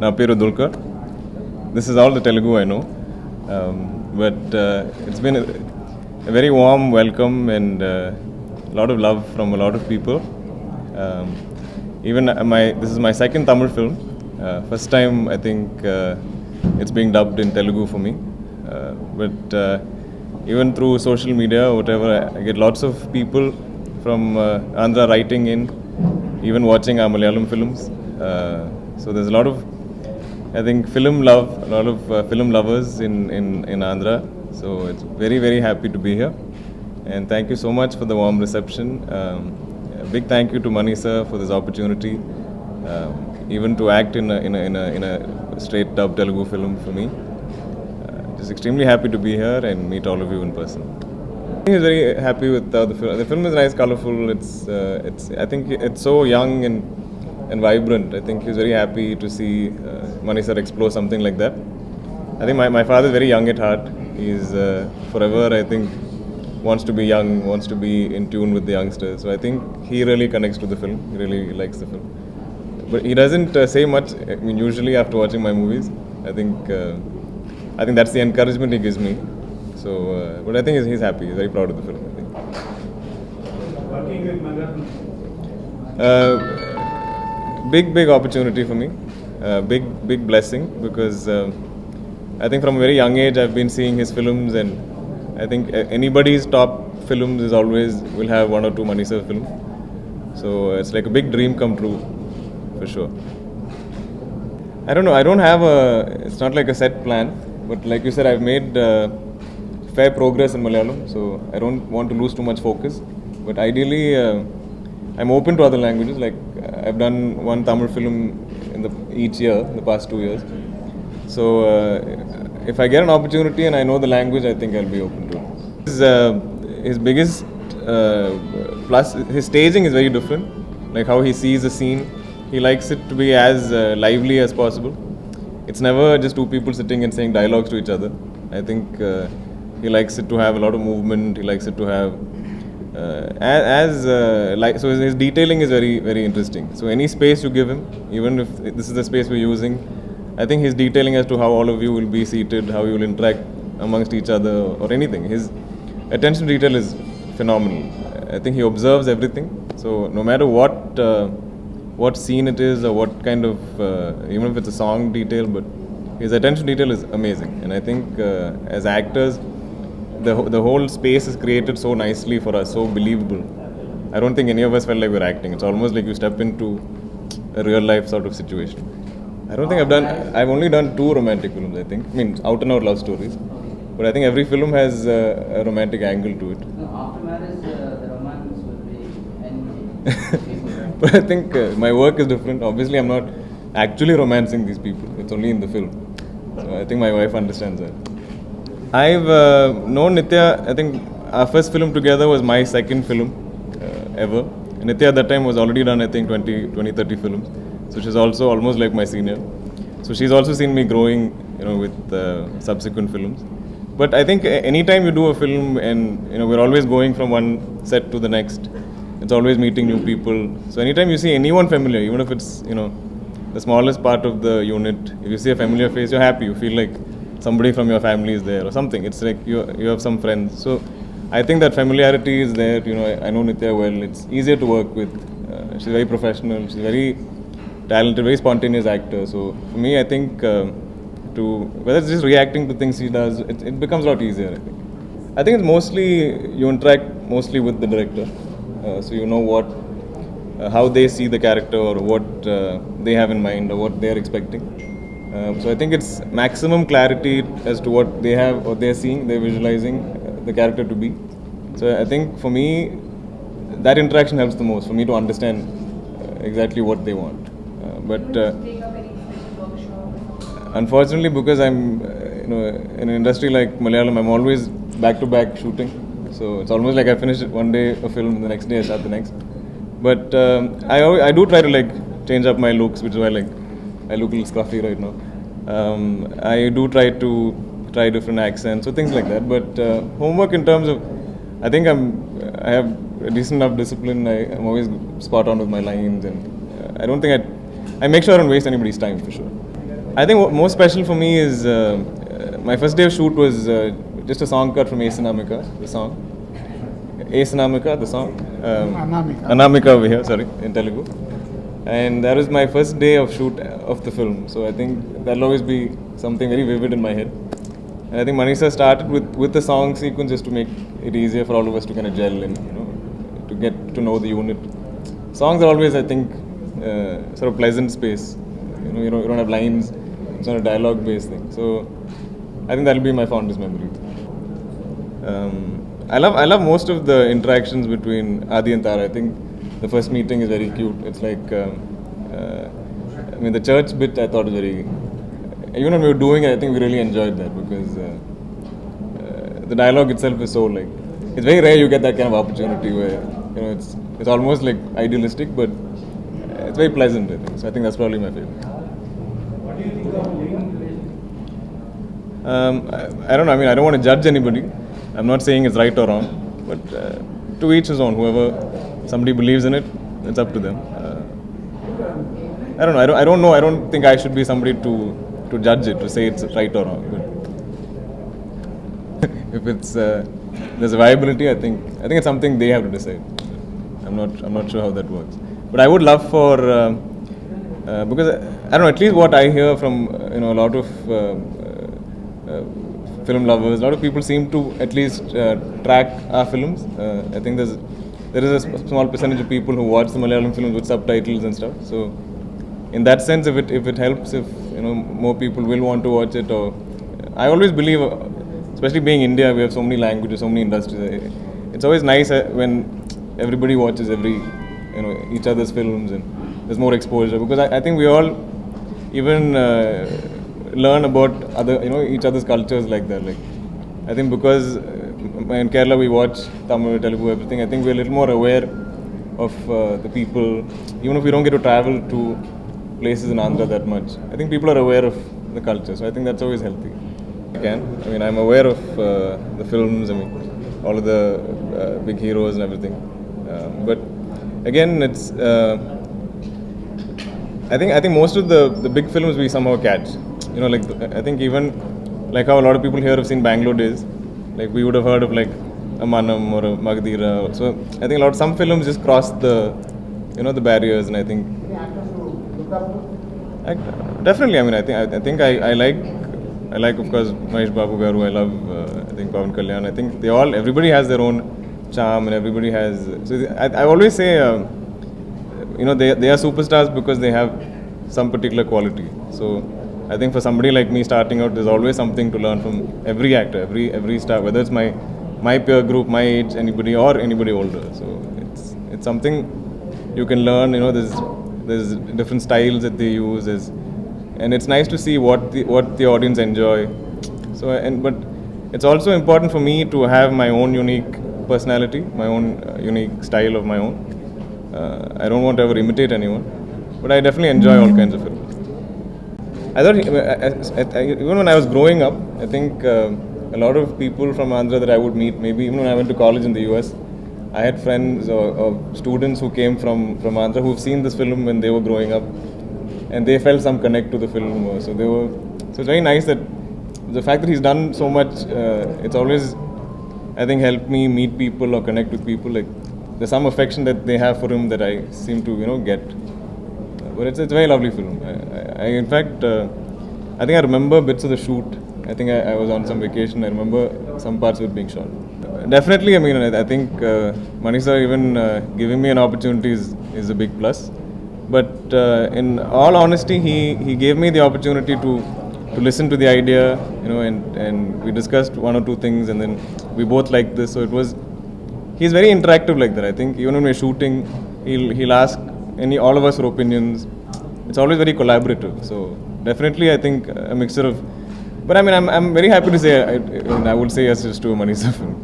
Na peru Dulquer. This is all the Telugu I know, but it's been a very warm welcome and a lot of love from a lot of people. Even this is my second Tamil film. First time I think it's being dubbed in Telugu for me, but even through social media or whatever, I get lots of people from Andhra writing in, even watching our Malayalam films. So there's a lot of, I think, film love, a lot of film lovers in Andhra. So it's very, very happy to be here. And thank you so much for the warm reception. A big thank you to Mani sir for this opportunity, even to act in a straight dub Telugu film for me. Just extremely happy to be here and meet all of you in person. He's very happy with the film. The film is nice, colorful. It's I think it's so young and vibrant. I think he's very happy to see Mani sir explore something like that. I think my father is very young at heart. He's forever, I think, wants to be young, wants to be in tune with the youngsters. So I think he really connects to the film. He really likes the film. But he doesn't say much. I mean, usually after watching my movies, I think that's the encouragement he gives me. So, but I think he's happy. He's very proud of the film, I think. Working with Bangaram? Big opportunity for me. Big blessing, because I think from a very young age I've been seeing his films, and I think anybody's top films is always will have one or two Mani sir films. So it's like a big dream come true, for sure. I don't know. I don't have it's not like a set plan, but like you said, I've made fair progress in Malayalam, so I don't want to lose too much focus. But ideally, I'm open to other languages. Like I've done one Tamil film each year, the past 2 years. So if I get an opportunity and I know the language, I think I'll be open to it. His biggest plus, his staging is very different. Like how he sees a scene, he likes it to be as lively as possible. It's never just two people sitting and saying dialogues to each other. I think he likes it to have a lot of movement. He likes it to have so his detailing is very, very interesting. So any space you give him, even if this is the space we're using, I think his detailing as to how all of you will be seated, how you will interact amongst each other or anything, his attention to detail is phenomenal. I think he observes everything. So no matter what scene it is or what kind of, even if it's a song detail, but his attention to detail is amazing. And I think as actors, the whole space is created so nicely for us, so believable. I don't think any of us felt like we're acting. It's almost like you step into a real life sort of situation. I don't think I've only done 2 romantic films, I think. I mean, out and out love stories. But I think every film has a romantic angle to it. After marriage, the romance will be ending. But I think my work is different. Obviously, I'm not actually romancing these people. It's only in the film. So I think my wife understands that. I've known Nitya, I think our first film together was my second film ever. And Nitya at that time was already done, I think, 20-30 films. So she's also almost like my senior. So she's also seen me growing, with subsequent films. But I think anytime you do a film and, we're always going from one set to the next, it's always meeting new people. So anytime you see anyone familiar, even if it's, the smallest part of the unit, if you see a familiar face, you're happy. You feel like somebody from your family is there or something. It's like you have some friends. So I think that familiarity is there. I know Nitya well. It's easier to work with. She's very professional. She's very talented, very spontaneous actor. So for me, I think whether it's just reacting to things she does, it becomes a lot easier, I think. I think it's mostly, you interact mostly with the director. So you know how they see the character or what they have in mind or what they're expecting. So I think it's maximum clarity as to what they have or they're seeing, they're visualizing the character to be. So I think for me, that interaction helps the most, for me to understand exactly what they want. But unfortunately, because I'm in an industry like Malayalam, I'm always back-to-back shooting. So it's almost like I finish one day a film, the next day I start the next. But I do try to change up my looks, which is why I look a little scruffy right now. I do try to try different accents, so things like that. But homework in terms of, I think I have a decent enough discipline. I'm always spot on with my lines, and I don't think I make sure I don't waste anybody's time, for sure. I think what most special for me is my first day of shoot was just a song cut from Asanamika, the song. Asanamika, the song. Anamika over here, sorry, in Telugu. And that was my first day of shoot of the film. So I think that'll always be something very vivid in my head. And I think Manisha started with the song sequence just to make it easier for all of us to kind of gel and, to get to know the unit. Songs are always, I think, sort of pleasant space. You don't have lines. It's not a dialogue-based thing. So I think that'll be my fondest memory. I love most of the interactions between Adi and Tara. I think the first meeting is very cute. It's like, the church bit I thought was very. Even when we were doing it, I think we really enjoyed that because the dialogue itself is so like. It's very rare you get that kind of opportunity where it's almost like idealistic, but it's very pleasant. I think so. I think that's probably my favorite. What do you think of living relationship? I don't know. I don't want to judge anybody. I'm not saying it's right or wrong, but to each his own. Whoever somebody believes in it, it's up to them. I don't know. I don't know. I don't think I should be somebody to judge it, to say it's right or wrong. But if it's there's a viability, I think it's something they have to decide. I'm not sure how that works. But I would love for because I don't know. At least what I hear from a lot of film lovers, a lot of people seem to at least track our films. I think there is a small percentage of people who watch the Malayalam films with subtitles and stuff. So in that sense, if it helps, if more people will want to watch it, or I always believe, especially being India, we have so many languages, so many industries. It's always nice when everybody watches each other's films and there's more exposure, because I think we all even learn about each other's cultures like that. Like I think because in Kerala we watch Tamil, Telugu, everything. I think we're a little more aware of the people, even if we don't get to travel to places in Andhra that much. I think people are aware of the culture, so I think that's always healthy. I'm aware of the films. All of the big heroes and everything. But again, it's. I think most of the big films we somehow catch. I think even like how a lot of people here have seen Bangalore Days, like we would have heard of like a Manam or a Magadira. So I think some films just cross the barriers, and I think definitely. I think I like of course Mahesh Babu Garu. I love I think Pawan Kalyan. I think everybody has their own charm, and everybody has. So I always say they are superstars because they have some particular quality. So I think for somebody like me starting out, there's always something to learn from every actor, every star, whether it's my peer group, my age, anybody or anybody older. So it's something you can learn. There's different styles that they use, and it's nice to see what the audience enjoy. So but it's also important for me to have my own unique personality, my own unique style of my own. I don't want to ever imitate anyone, but I definitely enjoy all kinds of films. I thought, even when I was growing up, I think a lot of people from Andhra that I would meet, maybe even when I went to college in the US, I had friends or students who came from Andhra who've seen this film when they were growing up, and they felt some connect to the film. So it's very nice that the fact that he's done so much, it's always, I think, helped me meet people or connect with people. Like there's some affection that they have for him that I seem to get. But it's a very lovely film. I in fact, I think I remember bits of the shoot. I think I was on some vacation. I remember some parts of it being shot. Definitely, I think Manisha even giving me an opportunity is a big plus. But in all honesty, he gave me the opportunity to listen to the idea, and we discussed one or two things, and then we both liked this. So he's very interactive like that. I think even when we're shooting, he'll ask all of us for opinions. It's always very collaborative. So definitely, I think a mixture of. But I'm very happy to say I would say yes just to a Manisha film.